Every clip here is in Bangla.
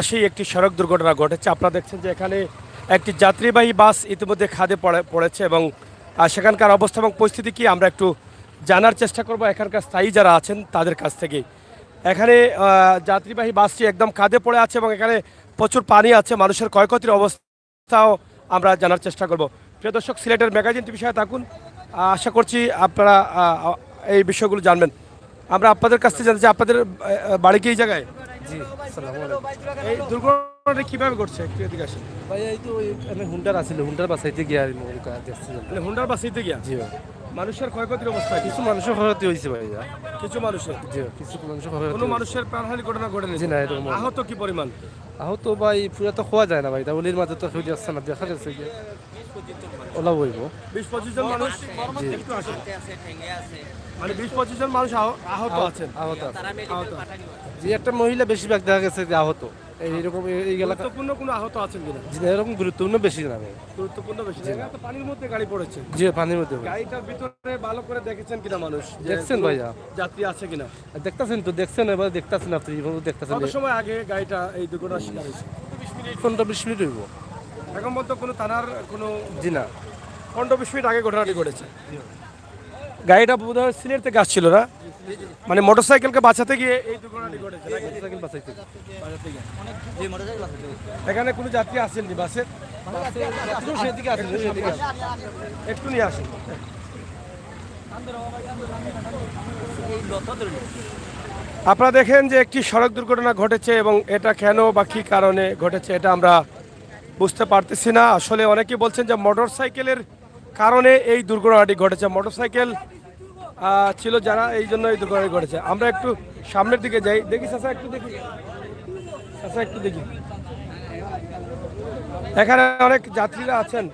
সেই একটি সড়ক দুর্ঘটনা ঘটেছে। আপনারা দেখছেন যে এখানে একটি যাত্রীবাহী বাস ইতিমধ্যে খাদে পড়েছে এবং সেখানকার অবস্থা এবং পরিস্থিতি কি আমরা একটু জানার চেষ্টা করব এখানকার স্থায়ী যারা আছেন তাদের কাছ থেকে। এখানে যাত্রীবাহী বাসটি একদম খাদে পড়ে আছে এবং এখানে প্রচুর পানি আছে, মানুষের ক্ষয়ক্ষতির অবস্থাও আমরা জানার চেষ্টা করব। প্রিয় দর্শক, সিলেটের ম্যাগাজিন টিভির সাথে থাকুন, আশা করছি আপনারা এই বিষয়গুলো জানবেন। আমরা আপনাদের কাছ থেকে জানতে চাই, আপনাদের বাড়ি কি এই জায়গায়? জি, আসসালামু আলাইকুম। এই দুর্ঘটনাটা কিভাবে ঘটছে একটু এদিকে আসেন। ভাই এই তো আমি হুন্ডার আছিল, হুন্ডার বাসাইতে গিয়া আর নৌকা দেখছি। মানে হুন্ডার বাসিতে গিয়া জি ভাই, মানুষের ক্ষয়ক্ষতির অবস্থা কি? কিছু মানুষের ক্ষয়ক্ষতি হয়েছে ভাই। কিছু মানুষের, জি, কিছু মানুষের কোনো ক্ষয়ক্ষতি মানুষের প্রাণহানি ঘটনা ঘটেনি? জি না, এরকম আহত কি পরিমাণ? আহত ভাই পুরা তো খোয়া যায় না ভাই, তা ওলির মাঝে তো কেউ যাচ্ছে না, দেখা গেছে যে ওলা বইব। 20-25 জন মানুষ একটু আসেন। মানে 20-25 জন মানুষ আহত আছেন। আহত আছে। আহত। যে একটা মহিলা বেশিরভাগ দেখা গেছে যে আহত। এইরকম এই এলাকা গুরুত্বপূর্ণ কোনো আহত আছেন কিনা? জি না, এরকম গুরুত্বপূর্ণ বেশি না ভাই। গুরুত্বপূর্ণ বেশি না, তো পানির মধ্যে গাড়ি পড়েছে। জি, পানির মধ্যে ভাই। গাড়িটার ভিতরে ভালো করে দেখেছেন কিনা মানুষ? যে দেখছেন কোনো ভাইয়া? যাত্রী আছে কিনা? দেখতেছেন তো, দেখছেন এবার দেখতেছেন আপনি, এভাবে দেখতেছেন। কত সময় আগে গাড়িটা এই দুর্ঘটনার শিকার হয়েছে? 15-20 মিনিট হইব। এখন পর্যন্ত কোনো থানার কোনো? জি না। 15-20 মিনিট আগে ঘটনাটি ঘটেছে। গাড়িটা বোধহয় সিলেট থেকে আসছিল না, মানে মোটরসাইকেলকে বাঁচাতে গিয়ে এই দুর্ঘটনাটি ঘটেছে নাকি? মোটরসাইকেল বাঁচাইতে বাঁচাতে গিয়ে। এখানে কোনো যাত্রী আসেননি বাসের? সেদিকে আছে, সেদিকে আছে। একটু নিয়ে আসেন। আপনারা দেখেন যে একটি সড়ক দুর্ঘটনা ঘটেছে এবং এটা কেন বা কী কারণে ঘটেছে এটা আমরা বুঝতে পারতেছি না। আসলে অনেকেই বলছেন যে মোটরসাইকেলের কারণে এই দুর্ঘটনাটি ঘটেছে, মোটরসাইকেল ছিল যারা, এই জন্য এই দুর্ঘটনাটি ঘটেছে। আমরা একটু সামনের দিকে যাই, দেখি চাচা, একটু দেখি চাচা, একটু দেখি। এখানে অনেক যাত্রীরা আছেন,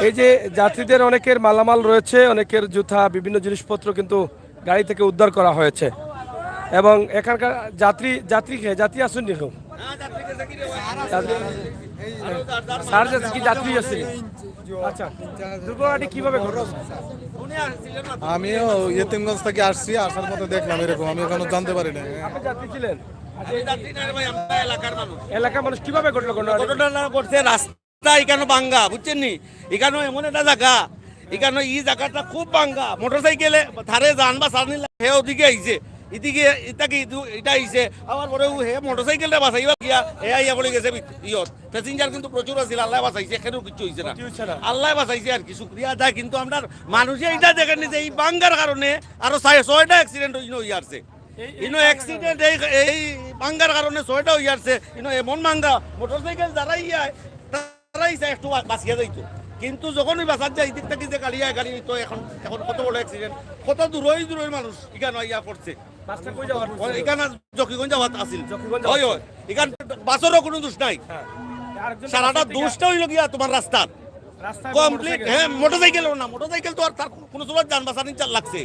এই যে যাত্রীদের অনেকের মালামাল রয়েছে, অনেকের জুতা, বিভিন্ন জিনিসপত্র কিন্তু গাড়ি থেকে উদ্ধার করা হয়েছে এবং এখানকার যাত্রী আসেননি কেউ? স্যার কি যাত্রী আছে? আচ্ছা, দুর্ঘটনাটি কিভাবে ঘটলো? আমিও ইয়েতিমগঞ্জ থেকে আসছি, আসার মতো দেখলাম এরকম, আমি এখনো জানতে পারি না। আপনি যাত্রী ছিলেন? এলাকার মানুষ কিভাবে ঘটলো ঘটনা ঘটছে? রাস্তা এখানে ভাঙ্গা, বুঝছেন নি? এখানে এমন একটা জায়গা, এখানে এই জায়গাটা খুব ভাঙ্গা, মোটরসাইকেলে ধারে যান বা সারনি হে ওদিকে আইছে, এদিকে এটাকে এটা আইছে, আবার পরে হে মোটরসাইকেলটা বাঁচাইবা গিয়া হে আইয়া পড়ে গেছে ইয়ত। প্যাসেঞ্জার কিন্তু প্রচুর আছিল, আল্লাহ বাঁচাইছে, এখানেও কিছু হয়েছে না, আল্লাহ বাঁচাইছে আর কি, শুক্রিয়া আদায়। কিন্তু আমরা মানুষে এটা দেখেনি যে এই ভাঙ্গার কারণে আরো 6টা অ্যাক্সিডেন্ট হয়ে আসছে। ইনো অ্যাক্সিডেন্ট এই ভাঙ্গার কারণে 6টা হয়ে আসছে। ইনো এমন ভাঙ্গা, মোটরসাইকেল যারাই তারাই একটু বাঁচিয়ে যাইতো, কিন্তু যখনই বাঁচার যায় দিক থেকে যে গাড়ি তো এখন কত বড় অ্যাক্সিডেন্ট, কত দূরের মানুষ এখানে ইয়া পড়ছে। এখানে জকিগঞ্জ যাওয়া আসিল, এখানে বাসেরও কোনো দোষ নাই, সারাটা দোষটা হইল গিয়া তোমার রাস্তার কমপ্লিট। হ্যাঁ, মোটরসাইকেলও না, মোটরসাইকেল তো আর তার কোনো সময় যান বাঁচানি লাগছে,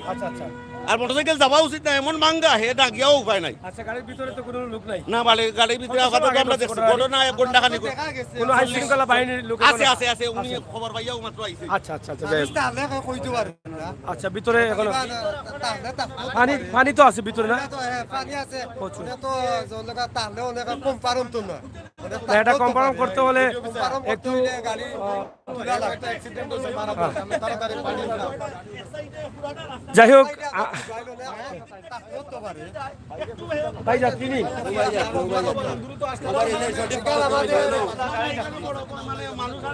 আর মোটরসাইকেল যাওয়া উচিত না, এমন মাঙ্গা হে না গিয়াও উপায় নাই। আচ্ছা, গাড়ির ভিতরে তো কোনো লোক নাই না, বলে গাড়ির ভিতরে আমরা দেখছি ঘটনা গন্ডাখানি কোনো আইন শৃঙ্খলা বাহিনীর লোক আছে, উনি খবর পাইয়াও মাত্র আইছে। আচ্ছা আচ্ছা আচ্ছা, বেশ। আচ্ছা, ভিতরে এখন পানি তো আছে ভিতরে না? প্রচুর। এটা কনফার্ম করতে হলে একটু যাই হোক, ভাই যাত্রী নেই।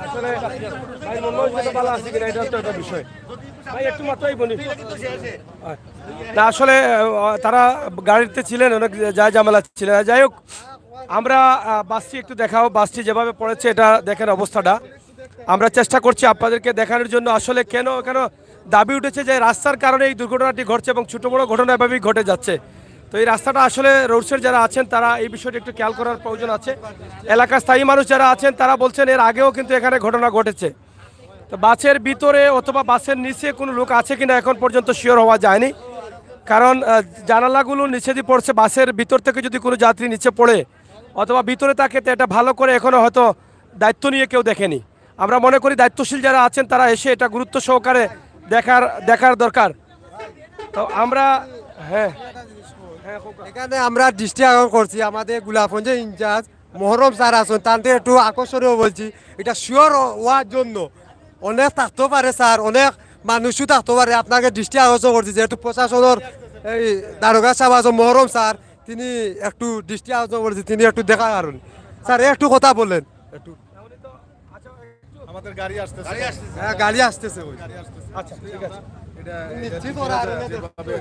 আসলে ভাই মনে ভালো আছে কিনা এটা একটা বিষয়। ভাই একটু মাত্রই বলি না, আসলে তারা গাড়িতে ছিলেন, অনেক যা ঝামেলা ছিলেন। যাই হোক, আমরা বাসটি একটু দেখাও, বাসটি যেভাবে পড়েছে এটা দেখেন অবস্থাটা, আমরা চেষ্টা করছি আপনাদেরকে দেখানোর জন্য। আসলে কেন দাবি উঠেছে যে রাস্তার কারণে এই দুর্ঘটনাটি ঘটছে এবং ছোটো বড়ো ঘটনা এভাবেই ঘটে যাচ্ছে। তো এই রাস্তাটা আসলে রোডসের যারা আছেন তারা এই বিষয়টি একটু খেয়াল করার প্রয়োজন আছে। এলাকার স্থায়ী মানুষ যারা আছেন তারা বলছেন এর আগেও কিন্তু এখানে ঘটনা ঘটেছে। তো বাসের ভিতরে অথবা বাসের নিচে কোনো লোক আছে কিনা এখন পর্যন্ত শিওর হওয়া যায়নি, কারণ জানালাগুলো নিচে দিয়ে পড়ছে। বাসের ভিতর থেকে যদি কোনো যাত্রী নিচে পড়ে অথবা ভিতরে থাকে তো এটা ভালো করে এখনও হয়তো দায়িত্ব নিয়ে কেউ দেখেনি। আমরা মনে করি দায়িত্বশীল যারা আছেন তারা এসে এটা গুরুত্ব সহকারে দেখার দরকার। তো আমরা এখানে আমরা দৃষ্টি আকর্ষণ করছি আমাদের গোলাপগঞ্জের ইনচার্জ মহরম স্যার আছেন তাদের একটু আকর্ষণীয় বলছি এটা শিওর হওয়ার জন্য অনেক থাকতে পারে স্যার অনেক মানুষও থাকতে পারে আপনাকে দৃষ্টি আকর্ষণ করছি যেহেতু প্রশাসনের এই দারোগা সাহেব আছেন মহরম স্যার তিনি একটু দৃষ্টি আকর্ষণ করছি তিনি একটু দেখা কারণ স্যার একটু কথা বলেন একটু আমাদের গাড়ি আসতেছে হ্যাঁ গাড়ি আসতেছে ওই আচ্ছা ঠিক আছে নিশ্চিত ওরা আরো যেভাবে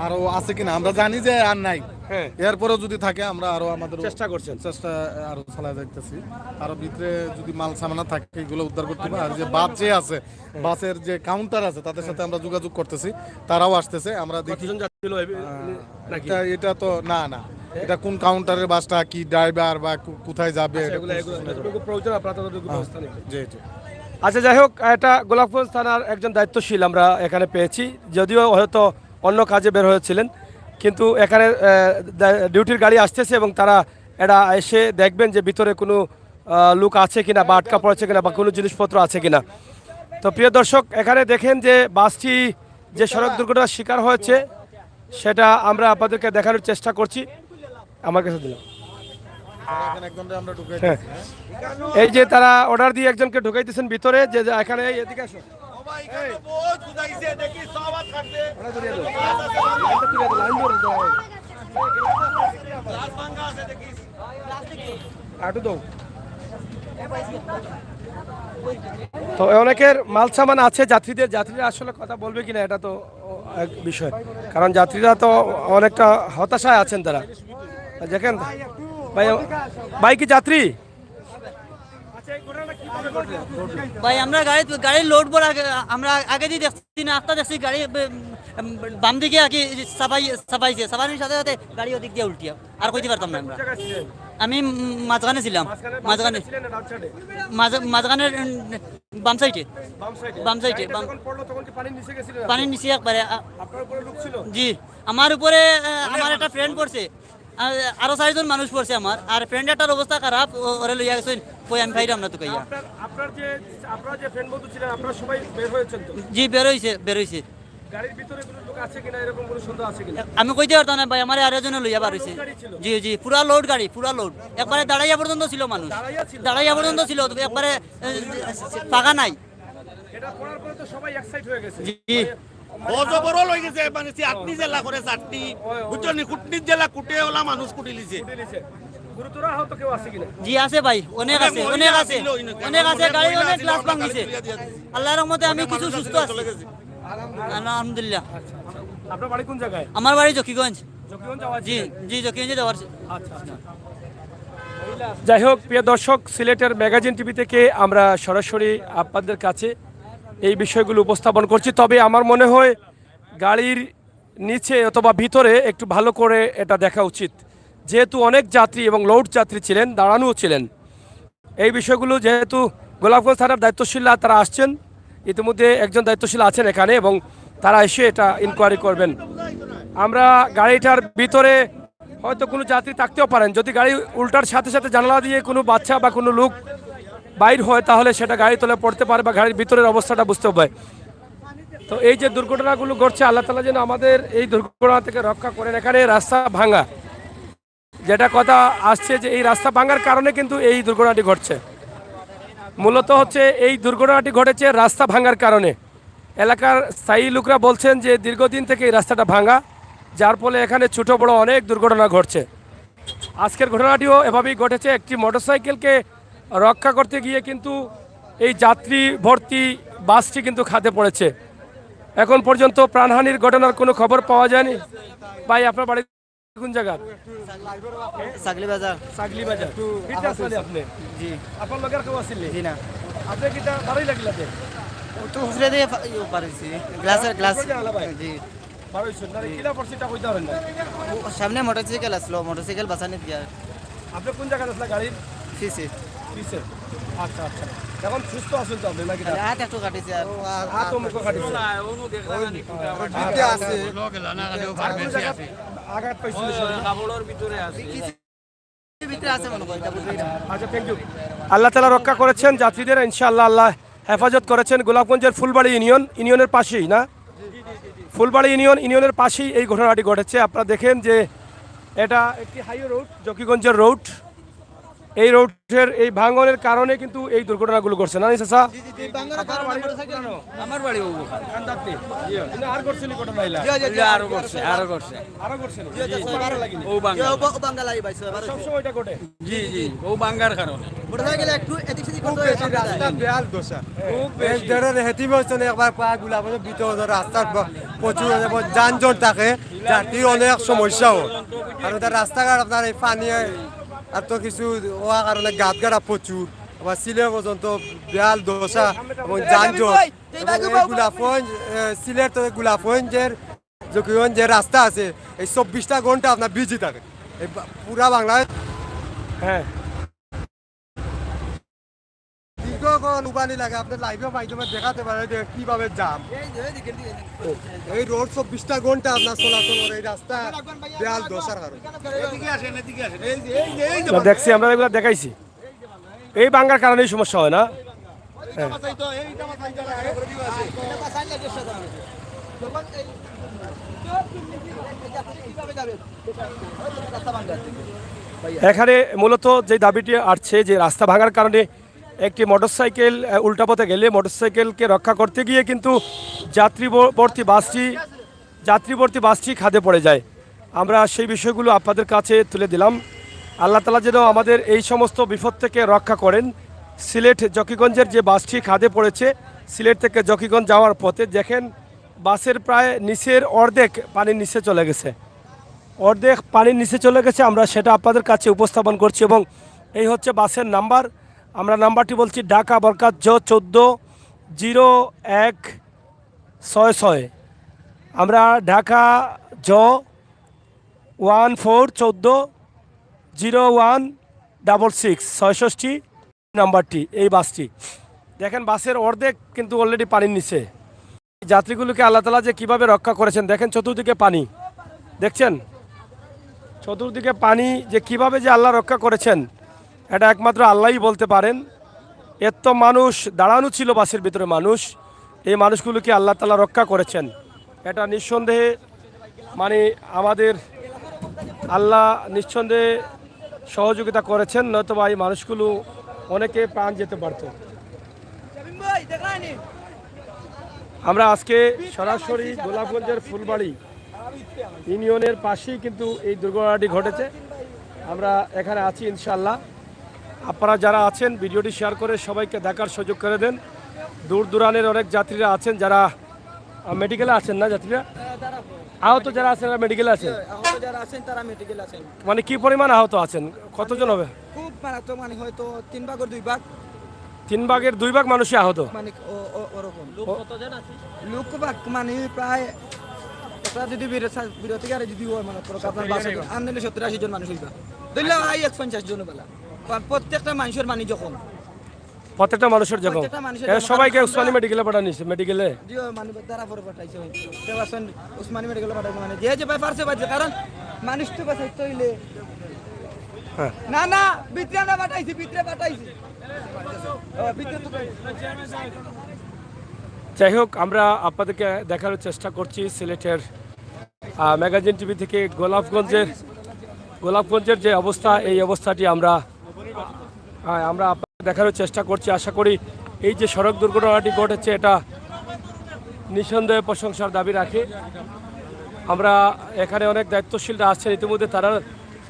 আরো আছে কিনা আমরা জানি যে আর নাই হ্যাঁ এরপরেও যদি থাকে আমরা আরো আমাদের চেষ্টা করছেন চেষ্টা আরো চালাই যাইতেছি আরো ভিতরে যদি মাল সামানা থাকে এগুলো উদ্ধার করতে হবে আর যে বাস যে আছে বাসের যে কাউন্টার আছে তাদের সাথে আমরা যোগাযোগ করতেছি তারাও আসতেছে আমরা দেখি কতজন যাত্রী ছিল নাকি এটা তো না এটা কোন কাউন্টারের বাসটা কি ড্রাইভার বা কোথায় যাবে এগুলো যতটুকু প্রয়োজন আপনারা ততটুকু ব্যবস্থা নেবেন জি জি আচ্ছা যাই হোক এটা গোলাপগঞ্জ থানার একজন দায়িত্বশীল আমরা এখানে পেয়েছি যদিও হয়তো অন্য কাজে বের হয়েছিলেন কিন্তু এখানে ডিউটির গাড়ি আসতেছে এবং তারা এটা এসে দেখবেন যে ভিতরে কোনো লোক আছে কিনা বা আটকা পড়েছে কিনা বা কোনো জিনিসপত্র আছে কিনা তো প্রিয় দর্শক এখানে দেখেন যে বাসটি যে সড়ক দুর্ঘটনার শিকার হয়েছে সেটা আমরা আপনাদেরকে দেখানোর চেষ্টা করছি আমার কাছে দিলাম এখানে একজনকে আমরা ঢুকাই হ্যাঁ এই যে তারা অর্ডার দিয়ে একজনকে ঢুকাইতেছেন ভিতরে যে যে এখানে এদিকে আসো বহুত খুদাইছে দেখি সব আজ কাটবে গ্লাস ভাঙা আছে দেখি আটু দাও তো অনেকের মাল সামান আছে যাত্রীরা আসলে কথা বলবে কিনা এটা তো এক বিষয় কারণ যাত্রীরা তো অনেকটা হতাশায় আছেন তারা দেখেন ভাই কি যাত্রী ভাই আমরা গাড়ির লোড বড় আমরা আগে দিয়ে দেখছি না আস্তে দেখছি গাড়ি বাম দিকে আগে সাফাইছে সাফানোর সাথে সাথে গাড়ি ওদিক দিয়ে উল্টিয়া আর কইতে পারতাম না আমরা আমি মাঝখানে ছিলাম মাঝখানের বাম সাইডে পানির নিচে একবারে জি আমার উপরে আমার একটা ফ্রেন্ড পড়ছে আরো 4 জন মানুষ পড়ছে আমার আর ফ্রেন্ডটার অবস্থা খারাপ ওরে লইয়া গেছেন কই আমি ফাইরাম না তো কইয়া আপনারা যে ফ্রেন্ড বন্ধু ছিলেন আপনারা সবাই বের হয়েছেন তো জি বের হইছে গাড়ির ভিতরে কোনো লোক আছে কিনা এরকম কোনো সন্দেহ আছে কিনা আমি কইতে পারতাম না ভাই আমার আরো জন লইয়া বার হইছে জি পুরা লোড গাড়ি পুরা লোড একবারে দাঁড়াইয়া পর্যন্ত ছিল মানুষ দাঁড়াইয়া পর্যন্ত ছিল একবারে ফাঁকা নাই এটা পড়ার পরে তো সবাই এক্সাইট হয়ে গেছে জি অজবরও লই গেছে মানে চাটনি জেলা করে চাটনি বুঝছনি কুটনি জেলা কুটে ওলা মানুষ কুটি লিছে গুরুতর আহত কেউ আছে কিনা জি আছে ভাই অনেক আছে গাড়ি অনেক গ্লাস ভাঙিছে আল্লাহর রহমতে আমি কিছু সুস্থ আছি আলহামদুলিল্লাহ আপনার বাড়ি কোন জায়গায় আমার বাড়ি জকিগঞ্জ যাওয়া জি জকিগঞ্জে যাওয়ার আচ্ছা যাই হোক প্রিয় দর্শক সিলেটের ম্যাগাজিন টিভি থেকে আমরা সরাসরি আপনাদের কাছে এই বিষয়গুলো উপস্থাপন করছি তবে আমার মনে হয় গাড়ির নিচে অথবা ভিতরে একটু ভালো করে এটা দেখা উচিত যেহেতু অনেক যাত্রী এবং লোড যাত্রী ছিলেন দাঁড়ানোও ছিলেন এই বিষয়গুলো যেহেতু গোলাপগঞ্জ থানার দায়িত্বশীলরা তারা আসছেন ইতিমধ্যে একজন দায়িত্বশীল আছেন এখানে এবং তারা এসে এটা ইনকোয়ারি করবেন আমরা গাড়িটার ভিতরে হয়তো কোনো যাত্রী থাকতেও পারেন যদি গাড়ি উল্টার সাথে সাথে জানালা দিয়ে কোনো বাচ্চা বা কোনো লোক বাইর হয় তাহলে সেটা গাড়ি তলে পড়তে পারে বা গাড়ির ভিতরের অবস্থাটা বুঝতে হবে তো এই যে দুর্ঘটনাগুলো ঘটছে আল্লাহ তাআলা যেন আমাদের এই দুর্ঘটনা থেকে রক্ষা করেন এখানে রাস্তা ভাঙা যেটা কথা আসছে যে এই রাস্তা ভাঙার কারণে কিন্তু এই দুর্ঘটনাটি ঘটছে মূলত হচ্ছে এই দুর্ঘটনাটি ঘটেছে রাস্তা ভাঙার কারণে এলাকার স্থায়ী লোকরা বলছেন যে দীর্ঘদিন থেকে এই রাস্তাটা ভাঙা যার ফলে এখানে ছোট বড় অনেক দুর্ঘটনা ঘটছে আজকের ঘটনাটিও এভাবেই ঘটেছে একটি মোটরসাইকেলকে রক্ষা করতে গিয়ে কিন্তু এই যাত্রী ভর্তি বাসটি কিন্তু খাদে পড়েছে এখন পর্যন্ত প্রাণহানির ঘটনার কোনো খবর পাওয়া যায়নি ভাই আপনার বাড়ি কোন জায়গা সাগলি বাজার কিটা আসলে আপনি জি আপনার লগের কেউ আসলে জি না আপনি কিটা বাড়াই লাগিলা যে তো হুজরে দিয়ে পারিছি গ্লাস জি বাড়াইছেন না কিলা পড়ছিটা কইতা হল না সামনে মোটরসাইকেল আসলো মোটরসাইকেল বাঁচানি দিয়া আপনি কোন জায়গা আসলে গাড়ির ফিসে পিছে আচ্ছা এখন সুস্থ আছেন তো আপনি নাকি হাত একটু কাটিছে আর হাত মুখ কাটিছে আঘাত পাইছিল কাপড়ের ভিতরে আছে ভিতরে আছে মনে হয় আচ্ছা থ্যাংক ইউ আল্লাহ তাআলা রক্ষা করেছেন যাত্রীদের ইনশাআল্লাহ আল্লাহ হেফাজত করেছেন গোলাপগঞ্জের ফুলবাড়ি ইউনিয়নের পাশেই না ফুলবাড়ি ইউনিয়নের পাশেই এই ঘটনাটি ঘটেছে আপনারা দেখেন যে এটা একটি হাইওয়ে রোড, জকিগঞ্জের রোড। এই রোডের এই ভাঙনের কারণে কিন্তু এই দুর্ঘটনাগুলো ঘটছে না চাচা? আমার বাড়ি আর করছেন ঘটনা এলা? আরো করছে আরো করছেন ও বাঙ্গা সবসময় এটা ঘটে। জি জি ও বাঙ্গার কারণে রাস্তা বেহাল দশা হেঁটি বলছেন একবার পা গুলাবনের ভিতরে রাস্তার প্রচুর যানজট থাকে, যাত্রীর অনেক সমস্যা হয়। আর তার রাস্তাঘাট আপনার এই পানি আর তো কিছু হওয়ার কারণে গাছ গাড়া প্রচুর, আবার সিলে পর্যন্ত বেহাল দশা এবং যানজট। গোলাপগঞ্জ সিলেট তো গোলাপগঞ্জের জকিগঞ্জ যে রাস্তা আছে এই 24টা ঘন্টা আপনার বিজি থাকে এই পুরা বাংলাদেশ। হ্যাঁ, উবানি লাগে আপনার লাইভে মাধ্যমে দেখাতে পারে যে কিভাবে জাম। এই রোড 24টা ঘন্টা আপনার চলাচল করে এই রাস্তা বেহাল দশার কারণে। দেখছি আমরা এগুলো দেখাইছি। এই বাঙ্গার কারণেই সমস্যা হয় না? এখানে মূলত যে দাবিটি আসছে যে রাস্তা ভাঙার কারণে একটি মোটরসাইকেল উল্টা পথে গেলে মোটরসাইকেলকে রক্ষা করতে গিয়ে কিন্তু যাত্রীবর্তী বাসটি খাদে পড়ে যায়। আমরা সেই বিষয়গুলো আপনাদের কাছে তুলে দিলাম। আল্লাহ তাআলা যেন আমাদের এই সমস্ত বিপদ থেকে রক্ষা করেন। সিলেট জকিগঞ্জের যে বাসটি খাদে পড়েছে, সিলেট থেকে জকিগঞ্জ যাওয়ার পথে দেখেন বাসের প্রায় নিচের অর্ধেক পানির নিচে চলে গেছে, অর্ধেক পানির নিচে চলে গেছে। আমরা সেটা আপনাদের কাছে উপস্থাপন করছি এবং এই হচ্ছে বাসের নাম্বার। আমরা নাম্বারটি বলছি ঢাকা বরকাত জ 140166। আমরা ঢাকা জ 14140166 নাম্বারটি, এই বাসটি দেখেন বাসের অর্ধেক কিন্তু অলরেডি পানির নিচে। যাত্রীগুলোকে আল্লাহ তাআলা যে কীভাবে রক্ষা করেছেন দেখেন, চতুর্দিকে পানি দেখছেন, চতুর্দিকে পানি যে কিভাবে যে আল্লাহ রক্ষা করেছেন এটা একমাত্র আল্লাহই বলতে পারেন। এত মানুষ দাঁড়ানো ছিল বাসের ভিতরে, মানুষ, এই মানুষগুলোকে আল্লাহ তাআলা রক্ষা করেছেন। এটা নিঃসন্দেহে মানে আমাদের আল্লাহ নিঃসন্দেহে সহযোগিতা করেছেন, নয়তোবা এই মানুষগুলো অনেকে প্রাণ যেতে পারত। আমরা আজকে সরাসরি গোলাপগঞ্জের ফুলবাড়ি ইউনিয়নের পাশেই কিন্তু এই দুর্ঘটনাটি ঘটেছে। আমরা এখানে আছি ইনশাআল্লাহ। আপনারা যারা আছেন ভিডিওটি শেয়ার করে সবাইকে দেখার সুযোগ করে দেন। দূর দূরানের অনেক যাত্রীরা আছেন যারা মেডিকেলে আছেন না, যাত্রীরা আহত যারা আছেন মেডিকেলে আছেন, যারা আছেন তারা মেডিকেল আছেন। মানে কি পরিমাণ আহত আছেন, কতজন হবে? খুব মারাত্মক, মানে হয়তো 3 ভাগের 2 ভাগ, 3 ভাগের 2 ভাগ মানুষই আহত। মানে ওরকম লোক মানে প্রায় একটা যদি বিরতি গাড়ি যদি হয় মানে আপনার বাসে আনলে 70-80 জন মানুষ হইবা, ধরলে 50 জন বেলা প্রত্যেকটা মানুষের মানে যখন প্রত্যেকটা মানুষের যখন সবাইকে উসমানী মেডিকেলে পাঠানো হয়েছে, মেডিকেলে মানে তারা পরে পাঠাইছে উসমানী মেডিকেলে পাঠাইছে, মানে যে ভাই পারছে পারছে, কারণ মানুষ তো বাঁচাইতে হইলে না না ভিতরে না পাঠাইছি, ভিতরে পাঠাইছি। যাই হোক, আমরা আপনাদেরকে দেখানোর চেষ্টা করছি সিলেটের ম্যাগাজিন টিভি থেকে গোলাপগঞ্জের যে অবস্থা, এই অবস্থাটি আমরা আপনাদের দেখানোর চেষ্টা করছি। আশা করি এই যে সড়ক দুর্ঘটনাটি ঘটেছে এটা নিঃসন্দেহে প্রশংসার দাবি রাখে। আমরা এখানে অনেক দায়িত্বশীলরা আসছেন, ইতিমধ্যে তারা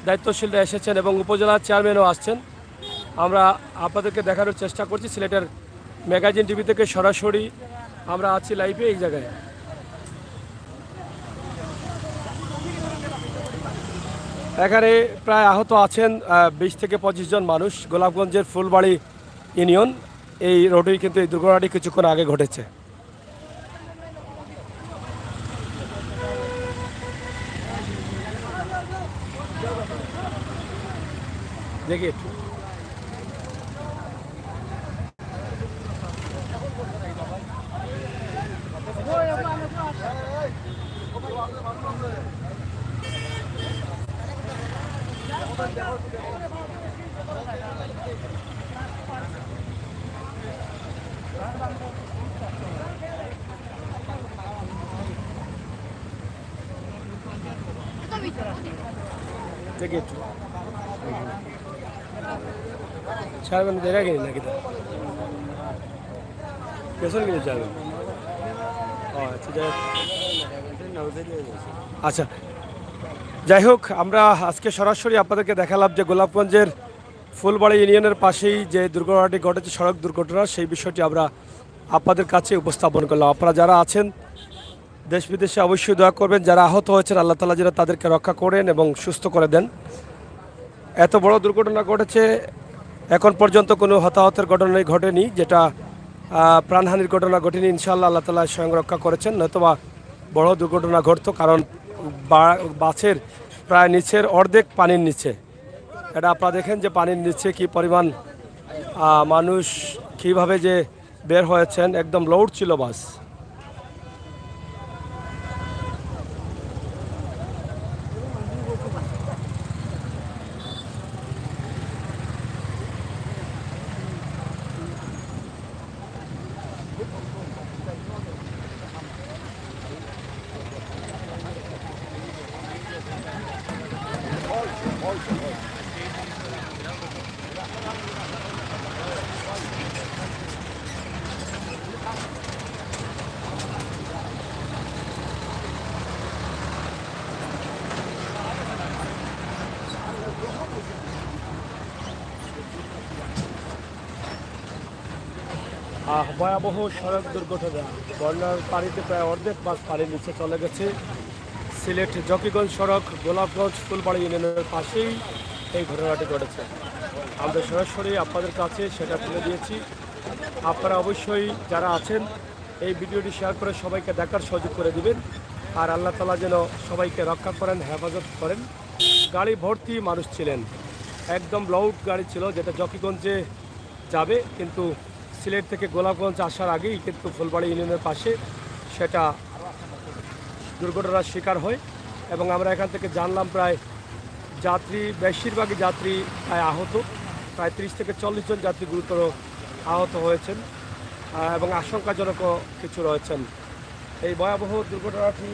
দায়িত্বশীলরা এসেছেন এবং উপজেলার চেয়ারম্যানও আসছেন। আমরা আপনাদেরকে দেখানোর চেষ্টা করছি সিলেটের ম্যাগাজিন টিভি থেকে সরাসরি আমরা আছি লাইভে এই জায়গায়। এখানে প্রায় আহত আছেন 20 থেকে 25 জন মানুষ। গোলাপগঞ্জের ফুলবাড়ি ইউনিয়ন এই রোডেই কিন্তু এই দুর্ঘটনাটি কিছুক্ষণ আগে ঘটেছে। দেখি একটু দেখি একটু ছাড়বেন দেখা কিনি নাকি তা পেছন কিনে ছাড়বেন আচ্ছা যাই হোক আমরা আজকে সরাসরি আপনাদেরকে দেখালাম যে গোলাপগঞ্জের ফুলবাড়ি ইউনিয়নের পাশেই যে দুর্ঘটনাটি ঘটেছে সড়ক দুর্ঘটনা সেই বিষয়টি আমরা আপনাদের কাছে উপস্থাপন করলাম। আপনারা যারা আছেন দেশ বিদেশে অবশ্যই দোয়া করবেন, যারা আহত হয়েছেন আল্লাহ তাআলা যেন তাদেরকে রক্ষা করেন এবং সুস্থ করে দেন। এত বড় দুর্ঘটনা ঘটেছে, এখন পর্যন্ত কোনো হতাহতের ঘটনাই ঘটেনি, যেটা প্রাণহানির ঘটনা ঘটেনি। ইনশাআল্লাহ আল্লাহ তাআলা স্বয়ং রক্ষা করেছেন, নয়তোবা বড় দুর্ঘটনা ঘটতো, কারণ বাসের প্রায় নিচের অর্ধেক পানির নিচে। এটা আপনারা দেখেন যে পানির নিচে কি পরিমাণ মানুষ কীভাবে যে বের হয়েছেন, একদম লোড ছিল বাস। ভয়াবহ সড়ক দুর্ঘটনা, বন্যার পানিতে প্রায় অর্ধেক বাস পানির নিচে চলে গেছে। সিলেট জকিগঞ্জ সড়ক গোলাপগঞ্জ ফুলবাড়ি ইউনিয়নের পাশেই এই ঘটনাটি ঘটেছে। আমরা সরাসরি আপনাদের কাছে সেটা তুলে দিয়েছি। আপনারা অবশ্যই যারা আছেন এই ভিডিওটি শেয়ার করে সবাইকে দেখার সুযোগ করে দিবেন। আর আল্লাহ তাআলা যেন সবাইকে রক্ষা করেন, হেফাজত করেন। গাড়ি ভর্তি মানুষ ছিলেন, একদম লাউড গাড়ি ছিল, যেটা জকিগঞ্জে যাবে, কিন্তু সিলেট থেকে গোলাপগঞ্জ আসার আগেই কিন্তু ফুলবাড়ি ইউনিয়নের পাশে সেটা দুর্ঘটনার শিকার হয়। এবং আমরা এখান থেকে জানলাম প্রায় যাত্রী, বেশিরভাগই যাত্রী প্রায় আহত, প্রায় 30 থেকে 40 জন যাত্রী গুরুতর আহত হয়েছেন এবং আশঙ্কাজনকও কিছু রয়েছেন। এই ভয়াবহ দুর্ঘটনাটি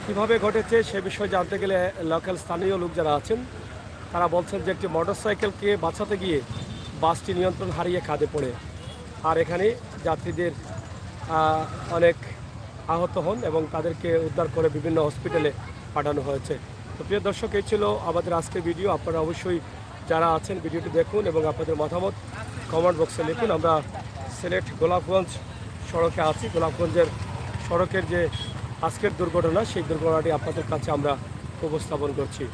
কীভাবে ঘটেছে সে বিষয়ে জানতে গেলে লোকাল স্থানীয় লোক যারা আছেন তারা বলছেন যে একটি মোটরসাইকেলকে বাঁচাতে গিয়ে বাসটি নিয়ন্ত্রণ হারিয়ে খাদে পড়ে, আর এখানে যাত্রীদের অনেক আহত হন এবং তাদেরকে উদ্ধার করে বিভিন্ন হসপিটালে পাঠানো হয়েছে। তো প্রিয় দর্শক, এই ছিল আমাদের আজকের ভিডিও। আপনারা অবশ্যই যারা আছেন ভিডিওটি দেখুন এবং আপনাদের মতামত কমেন্ট বক্সে লিখুন। আমরা সিলেট গোলাপগঞ্জ সড়কে আছি। গোলাপগঞ্জের সড়কের যে আজকের দুর্ঘটনা, সেই দুর্ঘটনাটি আপনাদের কাছে আমরা উপস্থাপন করছি।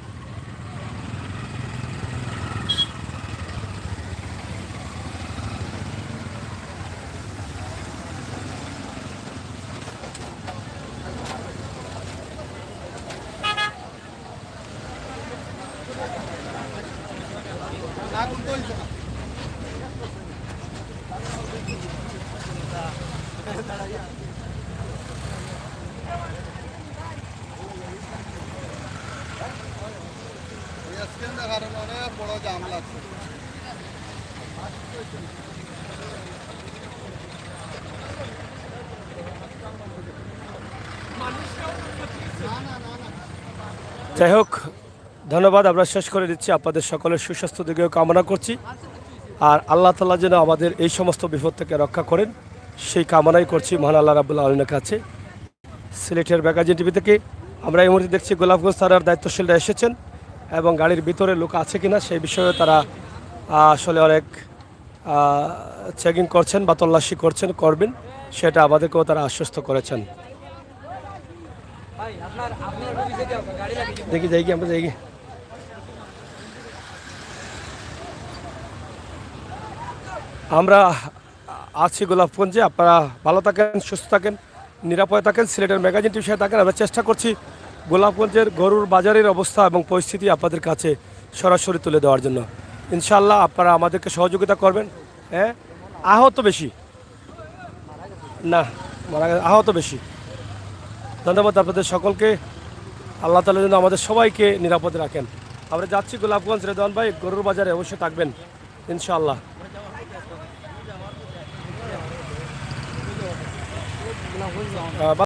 বড় জাম লাগছে। যাই হোক, ধন্যবাদ। আমরা শেষ করে দিচ্ছি। আপনাদের সকলের সুস্বাস্থ্য দিকেও কামনা করছি, আর আল্লাহ তাআলা যেন আমাদের এই সমস্ত বিপদ থেকে রক্ষা করেন সেই কামনাই করছি মহান আল্লাহ রাব্বুল আলামিনের কাছে। সিলেটের ম্যাগাজিন টিভি থেকে আমরা এই মুহূর্তে দেখছি গোলাপগঞ্জ থানার দায়িত্বশীলরা এসেছেন এবং গাড়ির ভিতরে লোক আছে কিনা সেই বিষয়ে তারা আসলে অনেক চেকিং করছেন বা তল্লাশি করবেন, সেটা আমাদেরকেও তারা আশ্বস্ত করেছেন। দেখি যাই কি আমরা যাই কি। আমরা আছি গোলাপগঞ্জে। আপনারা ভালো থাকেন, সুস্থ থাকেন, নিরাপদে থাকেন, সিলেটের ম্যাগাজিন টিভির সাথে থাকেন। আমরা চেষ্টা করছি গোলাপগঞ্জের গরুর বাজারের অবস্থা এবং পরিস্থিতি আপনাদের কাছে সরাসরি তুলে দেওয়ার জন্য। ইনশাআল্লাহ আপনারা আমাদেরকে সহযোগিতা করবেন। হ্যাঁ, আহত বেশি না, আহত বেশি। ধন্যবাদ আপনাদের সকলকে। আল্লাহ তাআলা যেন আমাদের সবাইকে নিরাপদে রাখেন। আমরা যাচ্ছি গোলাপগঞ্জ। রেদওয়ান ভাই, গরুর বাজারে অবশ্যই থাকবেন ইনশাআল্লাহ।